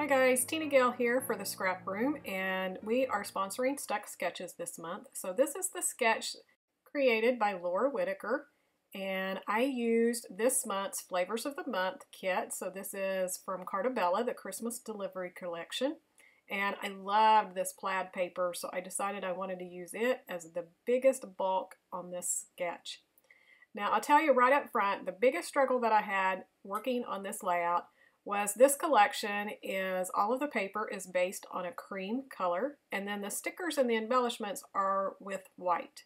Hi guys, TinaGale here for the Scrap Room, and we are sponsoring StuckSketches this month. So this is the sketch created by Laura Whitaker, and I used this month's Flavors of the Month kit. So this is from Cartabella, the Christmas Delivery Collection, and I loved this plaid paper, so I decided I wanted to use it as the biggest bulk on this sketch. Now I'll tell you right up front, the biggest struggle that I had working on this layout was this collection is all of the paper is based on a cream color, and then the stickers and the embellishments are with white.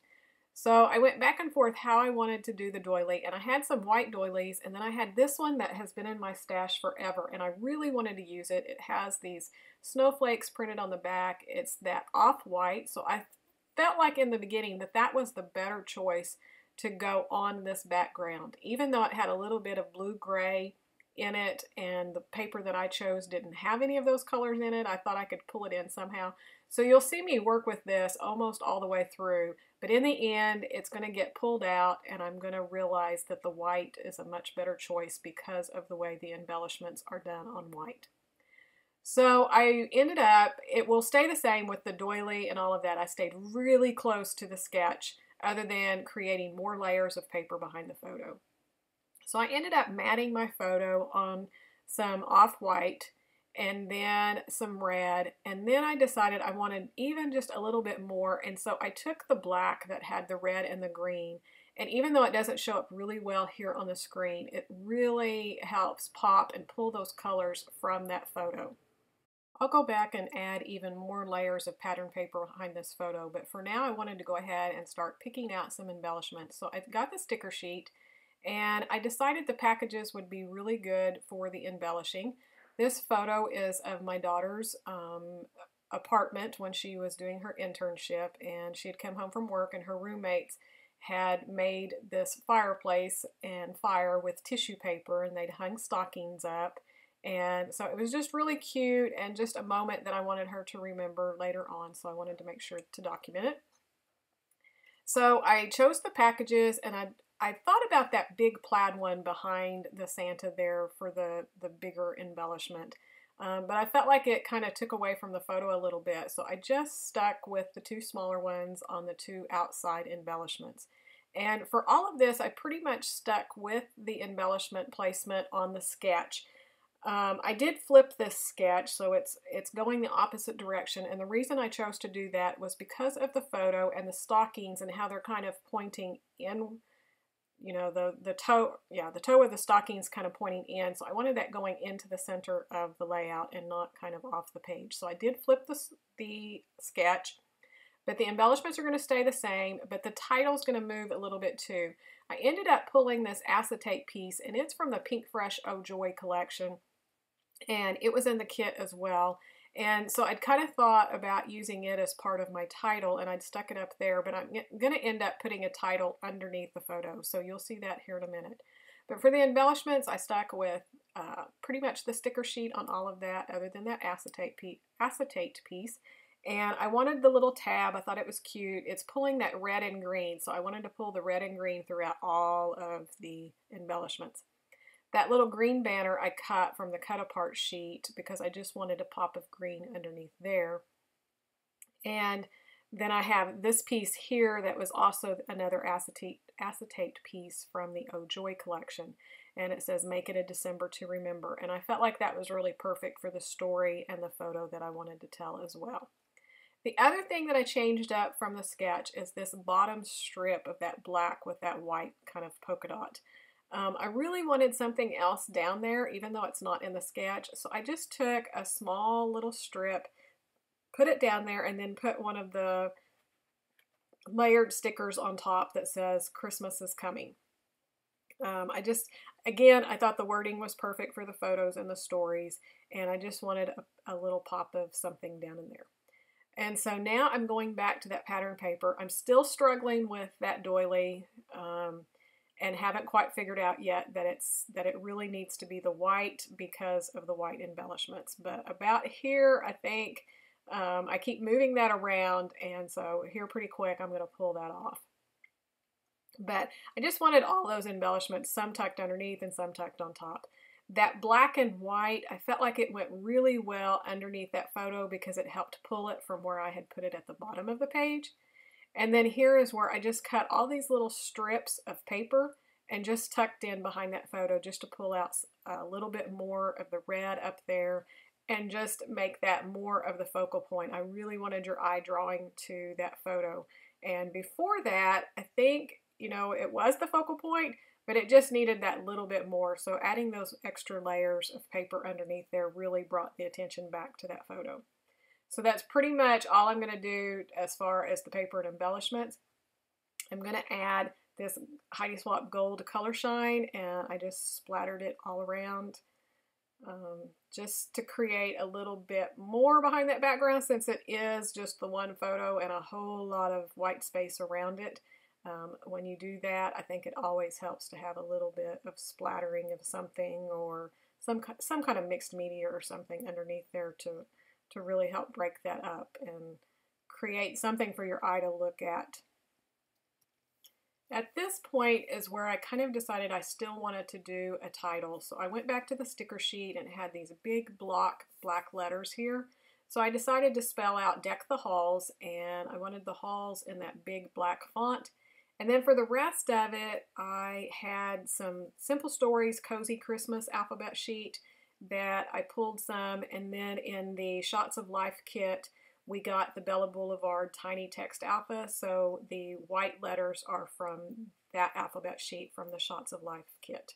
So I went back and forth how I wanted to do the doily, and I had some white doilies, and then I had this one that has been in my stash forever, and I really wanted to use it. It has these snowflakes printed on the back. It's that off-white, so I felt like in the beginning that that was the better choice to go on this background, even though it had a little bit of blue-gray in it, and the paper that I chose didn't have any of those colors in it. I thought I could pull it in somehow. So you'll see me work with this almost all the way through, but in the end it's going to get pulled out, and I'm going to realize that the white is a much better choice because of the way the embellishments are done on white. So I ended up, it will stay the same with the doily and all of that. I stayed really close to the sketch other than creating more layers of paper behind the photo. So I ended up matting my photo on some off-white and then some red, and then I decided I wanted even just a little bit more, and so I took the black that had the red and the green, and even though it doesn't show up really well here on the screen, it really helps pop and pull those colors from that photo. I'll go back and add even more layers of pattern paper behind this photo, but for now I wanted to go ahead and start picking out some embellishments. So I've got the sticker sheet, and I decided the packages would be really good for the embellishing. This photo is of my daughter's apartment when she was doing her internship, and she had come home from work, and her roommates had made this fireplace and fire with tissue paper, and they'd hung stockings up. And so it was just really cute and just a moment that I wanted her to remember later on, so I wanted to make sure to document it. So I chose the packages, and I thought about that big plaid one behind the Santa there for the bigger embellishment, but I felt like it kind of took away from the photo a little bit, so I just stuck with the two smaller ones on the two outside embellishments. And for all of this, I pretty much stuck with the embellishment placement on the sketch. I did flip this sketch, so it's going the opposite direction, and the reason I chose to do that was because of the photo and the stockings and how they're kind of pointing in. You know, the toe of the stockings kind of pointing in, so I wanted that going into the center of the layout and not kind of off the page. So I did flip the sketch, but the embellishments are going to stay the same, but the title's going to move a little bit too. I ended up pulling this acetate piece, and it's from the Pink Fresh Oh Joy collection, and it was in the kit as well. And so I'd kind of thought about using it as part of my title, and I'd stuck it up there, but I'm going to end up putting a title underneath the photo, so you'll see that here in a minute. But for the embellishments, I stuck with pretty much the sticker sheet on all of that, other than that acetate piece. And I wanted the little tab. I thought it was cute. It's pulling that red and green, so I wanted to pull the red and green throughout all of the embellishments. That little green banner I cut from the cut apart sheet because I just wanted a pop of green underneath there. And then I have this piece here that was also another acetate piece from the Oh Joy collection. And it says, "Make it a December to remember." And I felt like that was really perfect for the story and the photo that I wanted to tell as well. The other thing that I changed up from the sketch is this bottom strip of that black with that white kind of polka dot. I really wanted something else down there, even though it's not in the sketch, so I just took a small little strip, put it down there, and then put one of the layered stickers on top that says "Christmas is coming." Again, I thought the wording was perfect for the photos and the stories, and I just wanted a little pop of something down in there. And so now I'm going back to that pattern paper. I'm still struggling with that doily, and haven't quite figured out yet that it really needs to be the white because of the white embellishments. But about here, I think I keep moving that around, and so here pretty quick I'm going to pull that off. But I just wanted all those embellishments, some tucked underneath and some tucked on top. That black and white, I felt like it went really well underneath that photo because it helped pull it from where I had put it at the bottom of the page. And then here is where I just cut all these little strips of paper and just tucked in behind that photo just to pull out a little bit more of the red up there and just make that more of the focal point. I really wanted your eye drawing to that photo. And before that, I think, you know, it was the focal point, but it just needed that little bit more. So adding those extra layers of paper underneath there really brought the attention back to that photo. So that's pretty much all I'm going to do as far as the paper and embellishments. I'm going to add this Heidi Swapp Gold Color Shine, and I just splattered it all around just to create a little bit more behind that background, since it is just the one photo and a whole lot of white space around it. When you do that, I think it always helps to have a little bit of splattering of something or some kind of mixed media or something underneath there to really help break that up and create something for your eye to look at. At this point is where I kind of decided I still wanted to do a title. So I went back to the sticker sheet and had these big block black letters here. So I decided to spell out Deck the Halls, and I wanted the halls in that big black font. And then for the rest of it, I had some Simple Stories Cozy Christmas alphabet sheet that I pulled some, and then in the Shots of Life kit, we got the Bella Boulevard Tiny Text Alpha, so the white letters are from that alphabet sheet from the Shots of Life kit.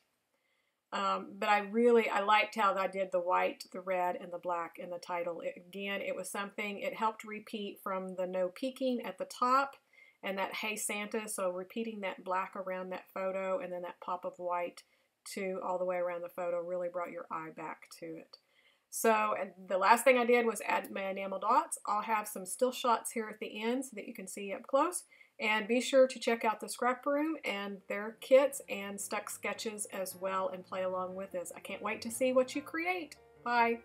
But I liked how I did the white, the red, and the black in the title. Again, it was something, it helped repeat from the No Peeking at the top and that Hey Santa, so repeating that black around that photo and then that pop of white to all the way around the photo really brought your eye back to it. So the last thing I did was add my enamel dots. I'll have some still shots here at the end so that you can see up close. And be sure to check out the Scrap Room and their kits and StuckSketches as well and play along with us. I can't wait to see what you create. Bye.